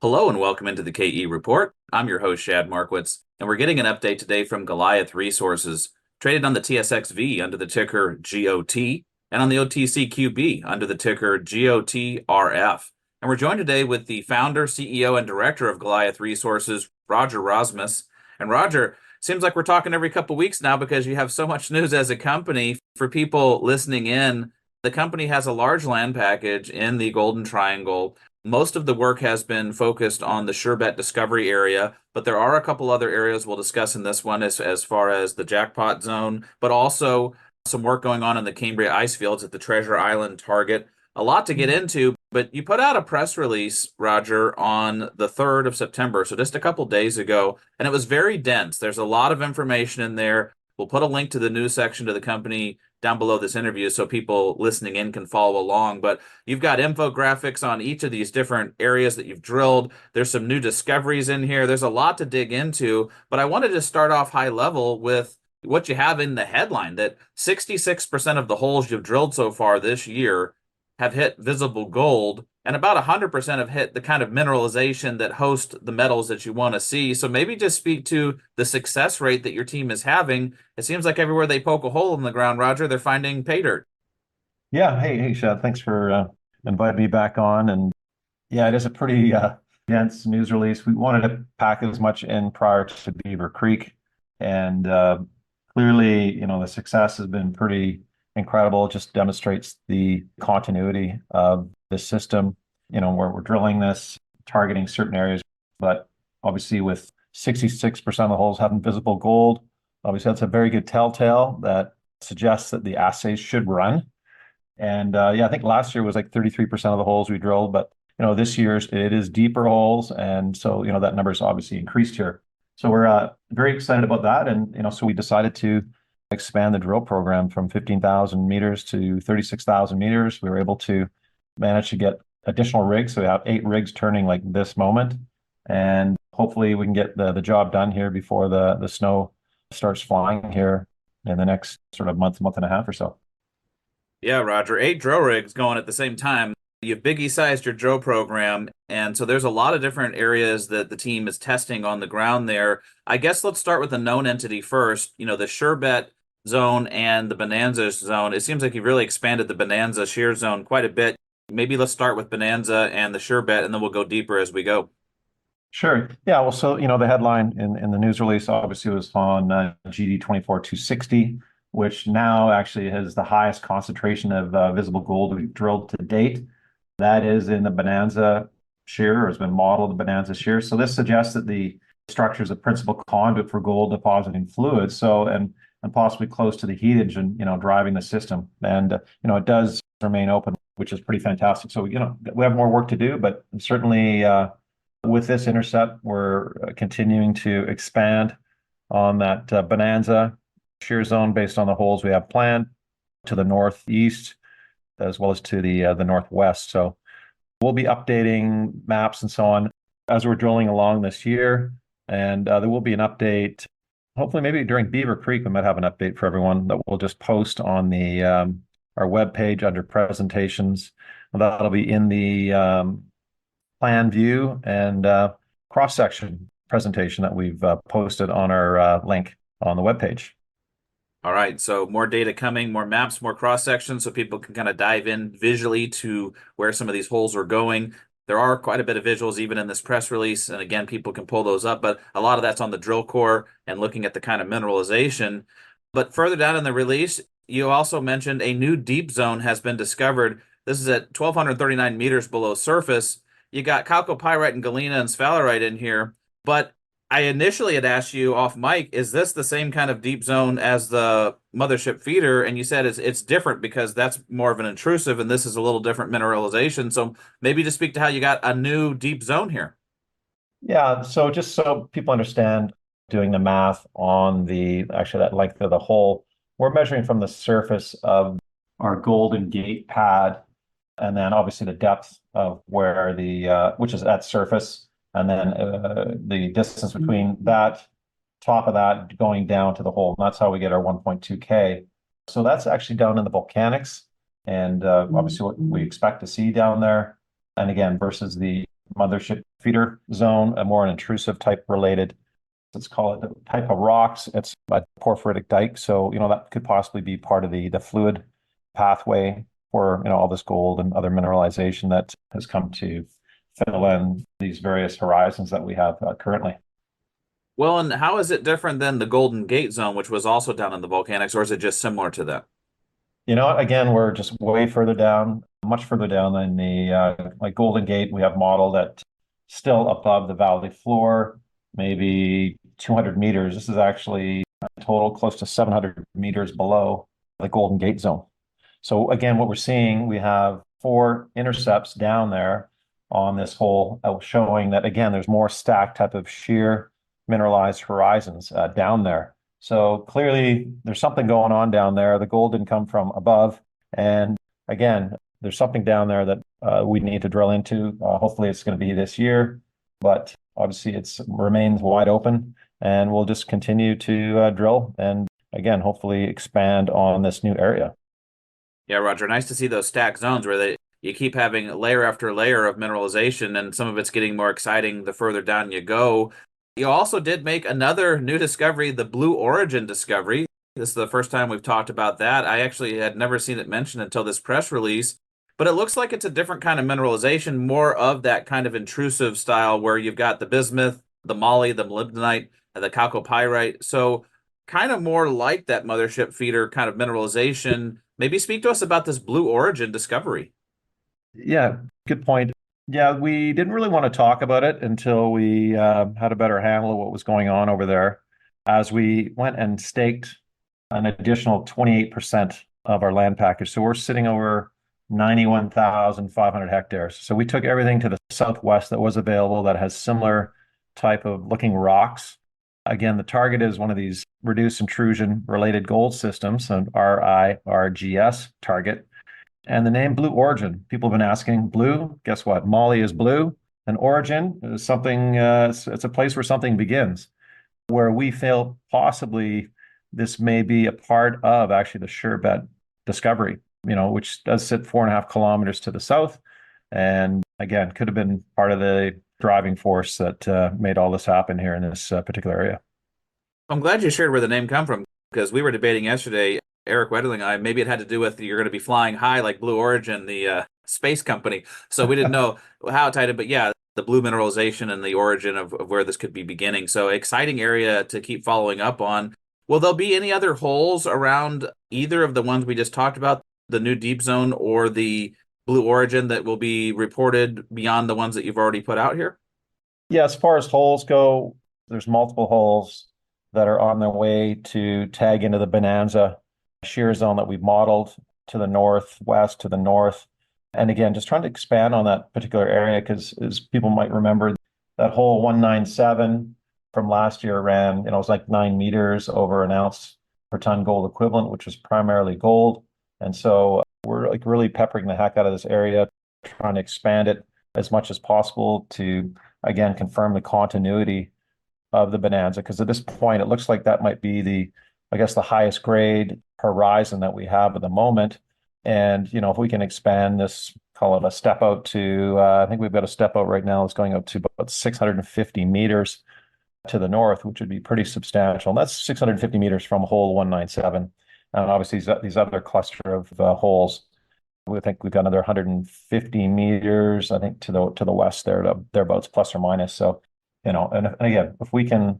Hello and welcome into the KE Report. I'm your host, Shad Markwitz, and we're getting an update today from Goliath Resources, traded on the TSX.V under the ticker GOT and on the OTCQB under the ticker GOTRF. And we're joined today with the founder, CEO, and director of Goliath Resources, Roger Rosmus. And Roger, seems like we're talking every couple weeks now because you have so much news as a company. For people listening in, the company has a large land package in the Golden Triangle. Most of the work has been focused on the Surebet Discovery area, but there are a couple other areas we'll discuss in this one as far as the Jackpot Zone, but also some work going on in the Cambria Ice Fields at the Treasure Island target. A lot to get into, but you put out a press release, Roger, on the 3rd of September, so just a couple days ago, and it was very dense. There's a lot of information in there. We'll put a link to the news section to the company down below this interview so people listening in can follow along. But you've got infographics on each of these different areas that you've drilled. There's some new discoveries in here. There's a lot to dig into, but I wanted to start off high level with what you have in the headline, that 66% of the holes you've drilled so far this year have hit visible gold, and about 100% have hit the kind of mineralization that host the metals that you want to see. So maybe just speak to the success rate that your team is having. It seems like everywhere they poke a hole in the ground, Roger, they're finding pay dirt. Yeah, hey, Shad. Thanks for inviting me back on. And yeah, it is a pretty dense news release. We wanted to pack as much in prior to Beaver Creek, and clearly, the success has been pretty incredible. It just demonstrates the continuity of this system. Where we're drilling this, targeting certain areas, but obviously with 66% of the holes having visible gold, obviously that's a very good telltale that suggests that the assays should run. And yeah, I think last year was like 33% of the holes we drilled, but this year's it is deeper holes, and so that number is obviously increased here. So we're very excited about that, and so we decided to expand the drill program from 15,000 meters to 36,000 meters. We were able to manage to get additional rigs, so we have 8 rigs turning like this moment, and hopefully we can get the job done here before the snow starts flying here in the next sort of month and a half or so. Yeah, Roger, 8 drill rigs going at the same time. You've biggie-sized your drill program, and so there's a lot of different areas that the team is testing on the ground there. I guess let's start with the known entity first. The Surebet Zone and the Bonanza Zone. It seems like you've really expanded the Bonanza Shear Zone quite a bit. Maybe let's start with Bonanza and the Surebet, and then we'll go deeper as we go. Sure. Yeah. Well, so, the headline in the news release obviously was on GD 24260, which now actually has the highest concentration of visible gold we've drilled to date. That is in the Bonanza Shear, or has been modeled the Bonanza Shear. So this suggests that the structure is a principal conduit for gold depositing fluids. So, and possibly close to the heat engine, driving the system. And, it does remain open, which is pretty fantastic. So, we have more work to do, but certainly with this intercept, we're continuing to expand on that Bonanza Shear Zone based on the holes we have planned to the northeast as well as to the northwest. So we'll be updating maps and so on as we're drilling along this year. And there will be an update. Hopefully, maybe during Beaver Creek, we might have an update for everyone that we'll just post on the our webpage under presentations. That'll be in the plan view and cross-section presentation that we've posted on our link on the webpage. All right, so more data coming, more maps, more cross-sections, so people can kind of dive in visually to where some of these holes are going. There are quite a bit of visuals even in this press release, and again, people can pull those up, but a lot of that's on the drill core and looking at the kind of mineralization. But further down in the release, you also mentioned a new deep zone has been discovered. This is at 1,239 meters below surface. You got chalcopyrite and galena and sphalerite in here, but I initially had asked you off mic, is this the same kind of deep zone as the mothership feeder? And you said it's different because that's more of an intrusive and this is a little different mineralization. So maybe just speak to how you got a new deep zone here. Yeah, so just so people understand, doing the math on that length of the hole, we're measuring from the surface of our Golden Gate pad, and then obviously the depth of where which is at surface, and then the distance between that top of that going down to the hole. And that's how we get our 1.2K. So that's actually down in the volcanics, and obviously what we expect to see down there. And again, versus the mothership feeder zone, a more an intrusive type related, let's call it the type of rocks. It's a porphyritic dike. So, that could possibly be part of the fluid pathway for, all this gold and other mineralization that has come to fill in these various horizons that we have currently. Well, and how is it different than the Golden Gate Zone, which was also down in the volcanics, or is it just similar to that? Again, we're just way further down, much further down than the like Golden Gate. We have modeled at still above the valley floor, maybe 200 meters. This is actually a total close to 700 meters below the Golden Gate Zone. So again, what we're seeing, we have 4 intercepts down there on this hole, showing that again, there's more stacked type of shear mineralized horizons down there. So clearly there's something going on down there. The gold didn't come from above. And again, there's something down there that we need to drill into. Hopefully it's going to be this year, but obviously it remains wide open, and we'll just continue to drill and again, hopefully expand on this new area. Yeah, Roger, nice to see those stacked zones where you keep having layer after layer of mineralization, and some of it's getting more exciting the further down you go. You also did make another new discovery, the Blue Origin discovery. This is the first time we've talked about that. I actually had never seen it mentioned until this press release, but it looks like it's a different kind of mineralization, more of that kind of intrusive style where you've got the bismuth, the moly, the molybdenite, and the chalcopyrite. So kind of more like that mothership feeder kind of mineralization. Maybe speak to us about this Blue Origin discovery. Yeah, good point. Yeah, we didn't really want to talk about it until we had a better handle of what was going on over there. As we went and staked an additional 28% of our land package. So we're sitting over 91,500 hectares. So we took everything to the southwest that was available that has similar type of looking rocks. Again, the target is one of these reduced intrusion related gold systems, an RIRGS target. And the name Blue Origin, people have been asking, blue, guess what? Moly is blue. And origin is something, it's a place where something begins, where we feel possibly this may be a part of actually the Surebet Discovery, which does sit 4.5 kilometers to the south. And again, could have been part of the driving force that made all this happen here in this particular area. I'm glad you shared where the name come from, because we were debating yesterday, Eric Wedderling and I, maybe it had to do with you're going to be flying high like Blue Origin, the space company. So we didn't know how it tied in, but yeah, the blue mineralization and the origin of where this could be beginning. So exciting area to keep following up on. Will there be any other holes around either of the ones we just talked about, the new deep zone or the Blue Origin, that will be reported beyond the ones that you've already put out here? Yeah, as far as holes go, there's multiple holes that are on their way to tag into the Bonanza Shear Zone that we've modeled to the northwest, to the north. And again, just trying to expand on that particular area, because as people might remember, that hole 197 from last year ran, it was like 9 meters over an ounce per ton gold equivalent, which was primarily gold. And so we're like really peppering the heck out of this area, trying to expand it as much as possible to, again, confirm the continuity of the Bonanza. Because at this point, it looks like that might be the highest grade horizon that we have at the moment. And, if we can expand this, call it a step out to, I think we've got a step out right now, it's going up to about 650 meters to the north, which would be pretty substantial. And that's 650 meters from hole 197. And obviously these other cluster of holes, we think we've got another 150 meters, I think, to the west thereabouts, plus or minus. So, and again, if we can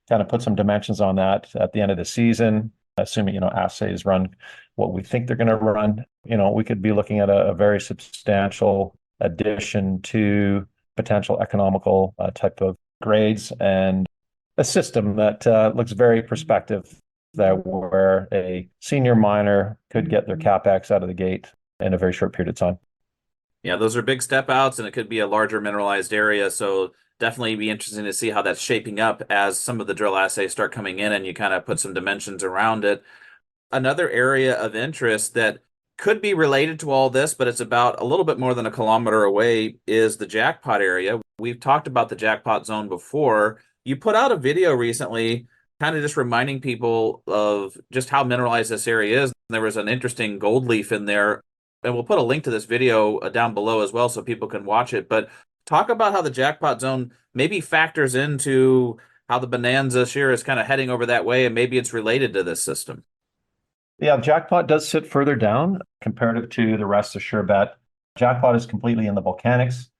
kind of put some dimensions on that at the end of the season, assuming, assays run what we think they're going to run, we could be looking at a very substantial addition to potential economical type of grades, and a system that looks very prospective, that where a senior miner could get their capex out of the gate in a very short period of time. Yeah, those are big step outs, and it could be a larger mineralized area. So definitely be interesting to see how that's shaping up as some of the drill assays start coming in and you kind of put some dimensions around it. Another area of interest that could be related to all this, but it's about a little bit more than a kilometer away, is the Jackpot area. We've talked about the Jackpot Zone before. You put out a video recently kind of just reminding people of just how mineralized this area is. There was an interesting gold leaf in there, and we'll put a link to this video down below as well so people can watch it. But Talk about how the Jackpot Zone maybe factors into how the Bonanza Shear is kind of heading over that way, and maybe it's related to this system. Yeah, Jackpot does sit further down comparative to the rest of Surebet. Jackpot is completely in the volcanics.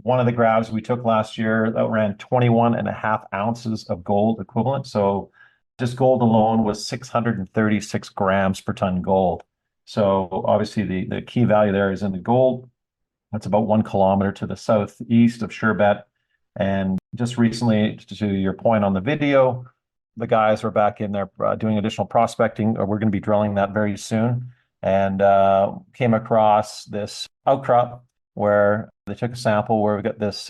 One of the grabs we took last year that ran 21 and a half ounces of gold equivalent. So just gold alone was 636 grams per ton gold. So obviously the key value there is in the gold. That's about 1 kilometer to the southeast of Surebet. And just recently, to your point on the video, the guys were back in there doing additional prospecting. We're going to be drilling that very soon, and came across this outcrop where they took a sample where we got this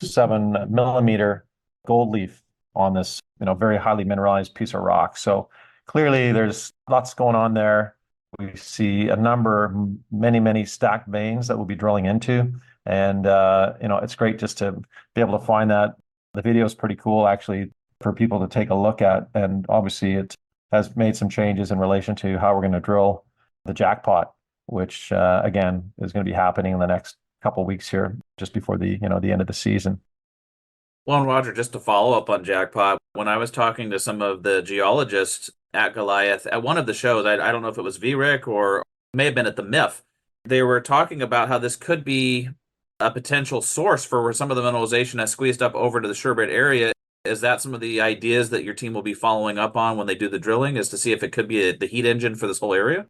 7 millimeter gold leaf on this, very highly mineralized piece of rock. So clearly, there's lots going on there. We see a number, many stacked veins that we'll be drilling into, and it's great just to be able to find that. The video is pretty cool, actually, for people to take a look at. And obviously it has made some changes in relation to how we're going to drill the Jackpot, which again is going to be happening in the next couple of weeks here, just before the end of the season. Well, and Roger, just to follow up on Jackpot, when I was talking to some of the geologists at Goliath at one of the shows, I don't know if it was VRIC or may have been at the MIF, they were talking about how this could be a potential source for where some of the mineralization has squeezed up over to the Surebet area. Is that some of the ideas that your team will be following up on when they do the drilling, is to see if it could be the heat engine for this whole area?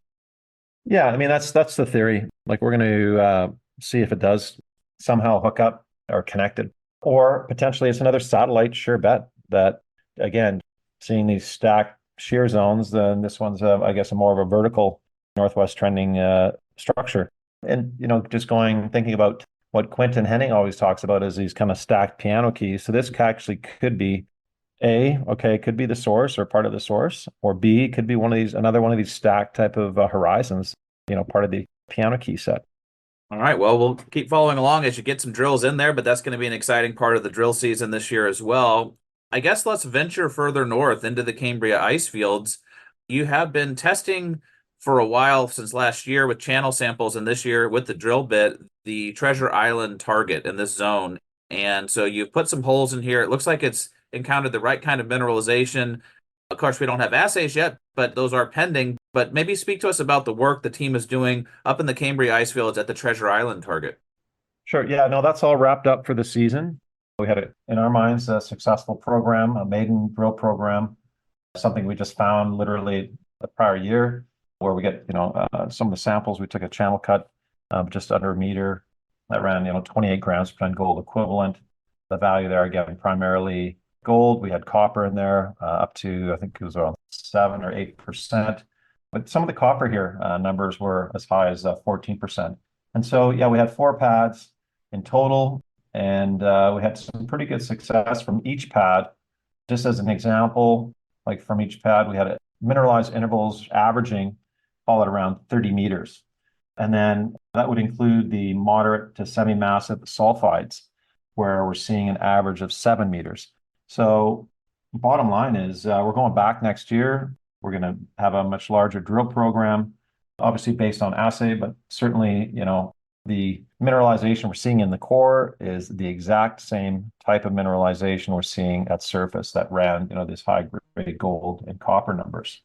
Yeah, I mean, that's the theory. Like, we're going to see if it does somehow hook up or connected, or potentially it's another satellite Surebet that, again, seeing these stacked shear zones, then this one's, I guess, a more of a vertical northwest trending structure. And, just thinking about what Quentin Henning always talks about is these kind of stacked piano keys. So this actually could be it could be the source or part of the source, or B, it could be another one of these stacked type of horizons, part of the piano key set. All right, well, we'll keep following along as you get some drills in there, but that's going to be an exciting part of the drill season this year as well. I guess let's venture further north into the Cambria Ice Fields. You have been testing for a while, since last year, with channel samples, and this year with the drill bit, the Treasure Island target in this zone. And so you've put some holes in here. It looks like it's encountered the right kind of mineralization. Of course, we don't have assays yet, but those are pending. But maybe speak to us about the work the team is doing up in the Cambria Ice Fields at the Treasure Island target. Sure. Yeah, no, that's all wrapped up for the season. We had, in our minds, a successful program, a maiden drill program, something we just found literally the prior year, where we get, some of the samples. We took a channel cut just under a meter that ran, 28 grams per ton gold equivalent. The value there, again, primarily gold. We had copper in there up to, I think it was around 7 or 8%. But some of the copper here numbers were as high as 14%. And so, yeah, we had 4 pads in total, and we had some pretty good success from each pad. Just as an example, like from each pad, we had mineralized intervals averaging, call it around 30 meters. And then that would include the moderate to semi-massive sulfides, where we're seeing an average of 7 meters. So bottom line is we're going back next year. We're going to have a much larger drill program, obviously based on assay, but certainly, the mineralization we're seeing in the core is the exact same type of mineralization we're seeing at surface that ran, this high grade gold and copper numbers.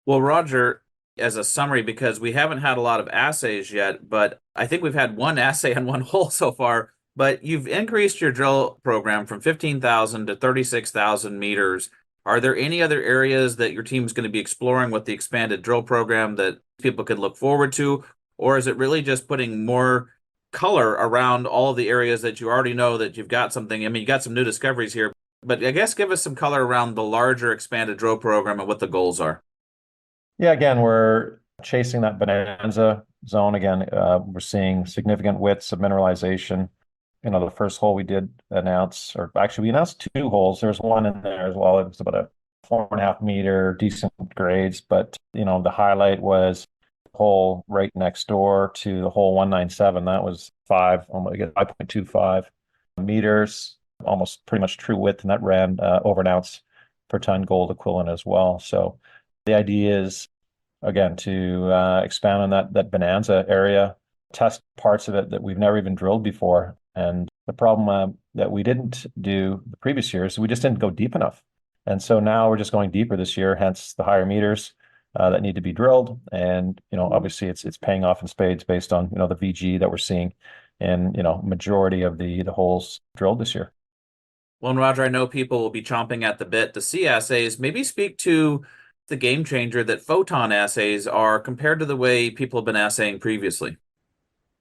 Well, Roger, as a summary, because we haven't had a lot of assays yet, but I think we've had one assay on one hole so far, but you've increased your drill program from 15,000 to 36,000 meters. Are there any other areas that your team is going to be exploring with the expanded drill program that people can look forward to? Or is it really just putting more color around all of the areas that you already know that you've got something? I mean, you got some new discoveries here, but I guess give us some color around the larger expanded drill program and what the goals are. Yeah, again, we're chasing that Bonanza zone. Again, we're seeing significant widths of mineralization. The first hole we did announce, or actually we announced 2 holes. There's one in there as well. It was about a 4.5 meter, decent grades, but the highlight was hole right next door to the hole 197. That was 5.25 meters, almost pretty much true width, and that ran over an ounce per ton gold equivalent as well. So the idea is, again, to expand on that Bonanza area, test parts of it that we've never even drilled before, And the problem that we didn't do the previous year is we just didn't go deep enough. And so now we're just going deeper this year, hence the higher meters that need to be drilled. And, obviously it's paying off in spades based on, the VG that we're seeing in, majority of the holes drilled this year. Well, and Roger, I know people will be chomping at the bit to see assays. Maybe speak to the game changer that photon assays are compared to the way people have been assaying previously.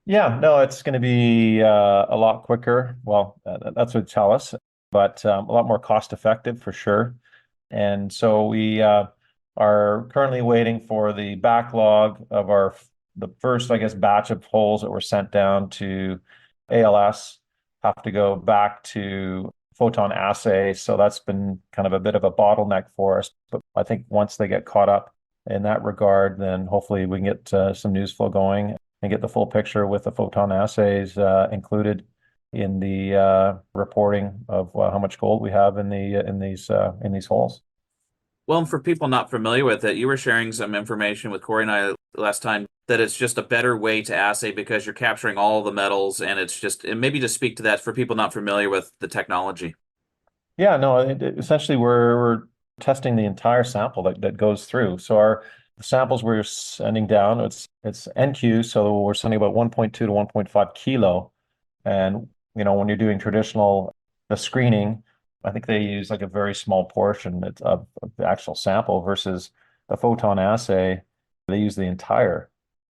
Yeah, no, it's going to be a lot quicker. Well, that's what they tell us, but a lot more cost effective for sure. And so we are currently waiting for the backlog of the first, I guess, batch of holes that were sent down to ALS have to go back to photon assay. So that's been kind of a bit of a bottleneck for us. But I think once they get caught up in that regard, then hopefully we can get some news flow going and get the full picture with the photon assays included in the reporting of how much gold we have in these holes. Well, and for people not familiar with it, you were sharing some information with Corey and I last time that it's just a better way to assay because you're capturing all the metals, and and maybe just speak to that for people not familiar with the technology. Yeah, no, essentially we're testing the entire sample that goes through. So the samples we're sending down, it's NQ, so we're sending about 1.2 to 1.5 kilo. And when you're doing the screening, I think they use like a very small portion of the actual sample versus the photon assay. They use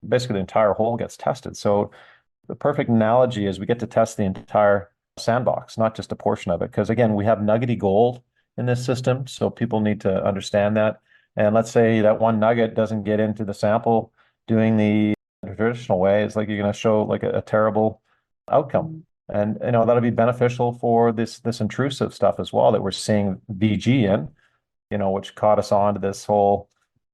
basically the entire hole gets tested. So the perfect analogy is we get to test the entire sandbox, not just a portion of it. Because again, we have nuggety gold in this system, so people need to understand that. And let's say that one nugget doesn't get into the sample doing the traditional way. It's like you're going to show like a terrible outcome. And that'll be beneficial for this intrusive stuff as well that we're seeing VG in, which caught us on to this whole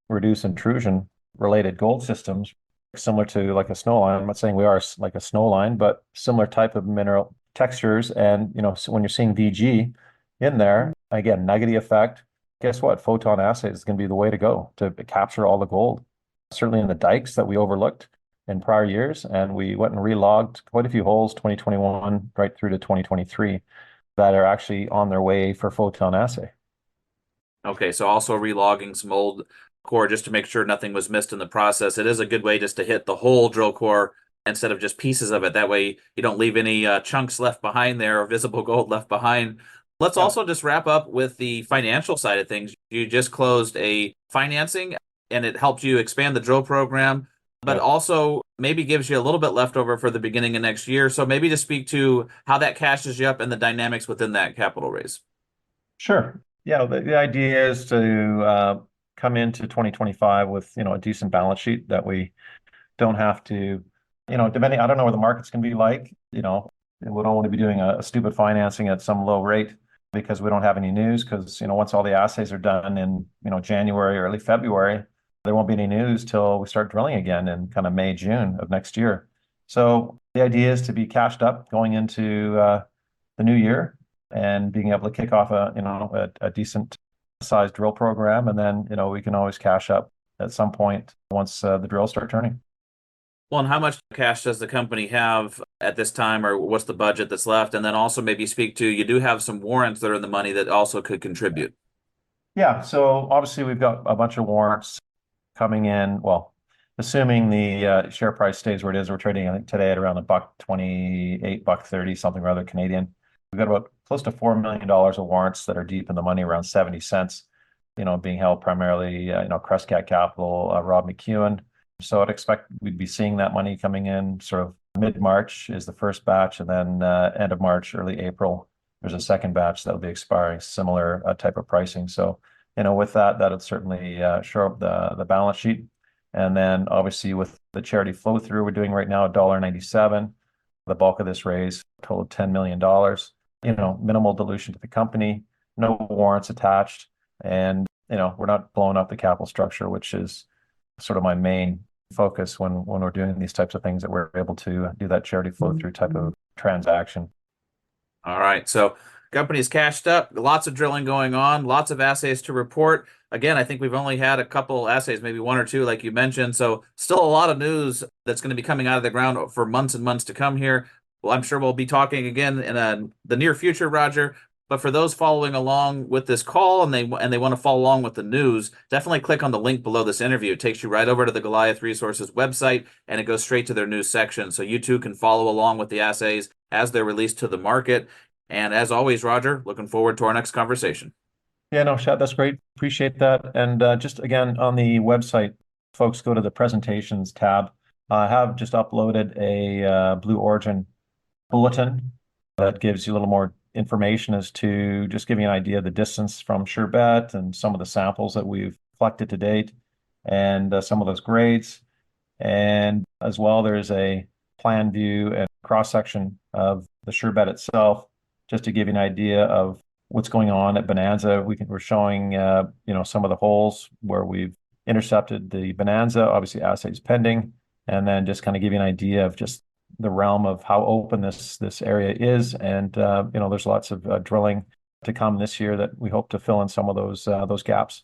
reduced intrusion related gold systems, similar to like a snow line. I'm not saying we are like a snow line, but similar type of mineral textures. And so when you're seeing VG in there, again, nuggety effect, guess what? Photon assay is going to be the way to go to capture all the gold. Certainly in the dikes that we overlooked in prior years, and we went and relogged quite a few holes, 2021 right through to 2023, that are actually on their way for photon assay. Okay, so also relogging some old core just to make sure nothing was missed in the process. It is a good way just to hit the whole drill core instead of just pieces of it. That way you don't leave any chunks left behind there or visible gold left behind. Let's also just wrap up with the financial side of things. You just closed a financing and it helped you expand the drill program, but also maybe gives you a little bit left over for the beginning of next year. So maybe just speak to how that cashes you up and the dynamics within that capital raise. Sure. Yeah, the idea is to come into 2025 with a decent balance sheet that we don't have to, depending, I don't know what the market's going to be like. We don't want to be doing a stupid financing at some low rate because we don't have any news. Because once all the assays are done in January or early February, there won't be any news till we start drilling again in kind of May, June of next year. So the idea is to be cashed up going into the new year and being able to kick off a decent sized drill program, and then we can always cash up at some point once the drills start turning. Well, and how much cash does the company have at this time, or what's the budget that's left? And then also maybe speak to, you do have some warrants that are in the money that also could contribute. Yeah, so obviously we've got a bunch of warrants coming in. Well, assuming the share price stays where it is, we're trading, I think, today at around $1.28, $1.30, something rather Canadian. We've got about close to $4 million of warrants that are deep in the money, around 70 cents, being held primarily, Crescat Capital, Rob McEwen. So I'd expect we'd be seeing that money coming in sort of mid-March is the first batch, and then end of March, early April, there's a second batch that'll be expiring, similar type of pricing. So, with that'll certainly shore up the balance sheet. And then obviously with the charity flow through we're doing right now, $1.97, the bulk of this raise, total $10 million, minimal dilution to the company, no warrants attached. And, we're not blowing up the capital structure, which is sort of my main focus when we're doing these types of things, that we're able to do that charity flow through type of transaction. All right. So company's cashed up, lots of drilling going on, lots of assays to report. Again, I think we've only had a couple assays, maybe one or two, like you mentioned. So still a lot of news that's going to be coming out of the ground for months and months to come here. Well, I'm sure we'll be talking again in the near future, Roger. But for those following along with this call and they want to follow along with the news, definitely click on the link below this interview. It takes you right over to the Goliath Resources website, and it goes straight to their news section. So you too can follow along with the assays as they're released to the market. And as always, Roger, looking forward to our next conversation. Yeah, no, Shad, that's great. Appreciate that. And just again, on the website, folks go to the presentations tab. I have just uploaded a Blue Origin bulletin that gives you a little more information as to just giving you an idea of the distance from Surebet and some of the samples that we've collected to date and some of those grades. And as well, there's a plan view and cross-section of the Surebet itself, just to give you an idea of what's going on at Bonanza. We're showing some of the holes where we've intercepted the Bonanza, obviously assays pending, and then just kind of give you an idea of just the realm of how open this area is. And there's lots of drilling to come this year that we hope to fill in some of those gaps.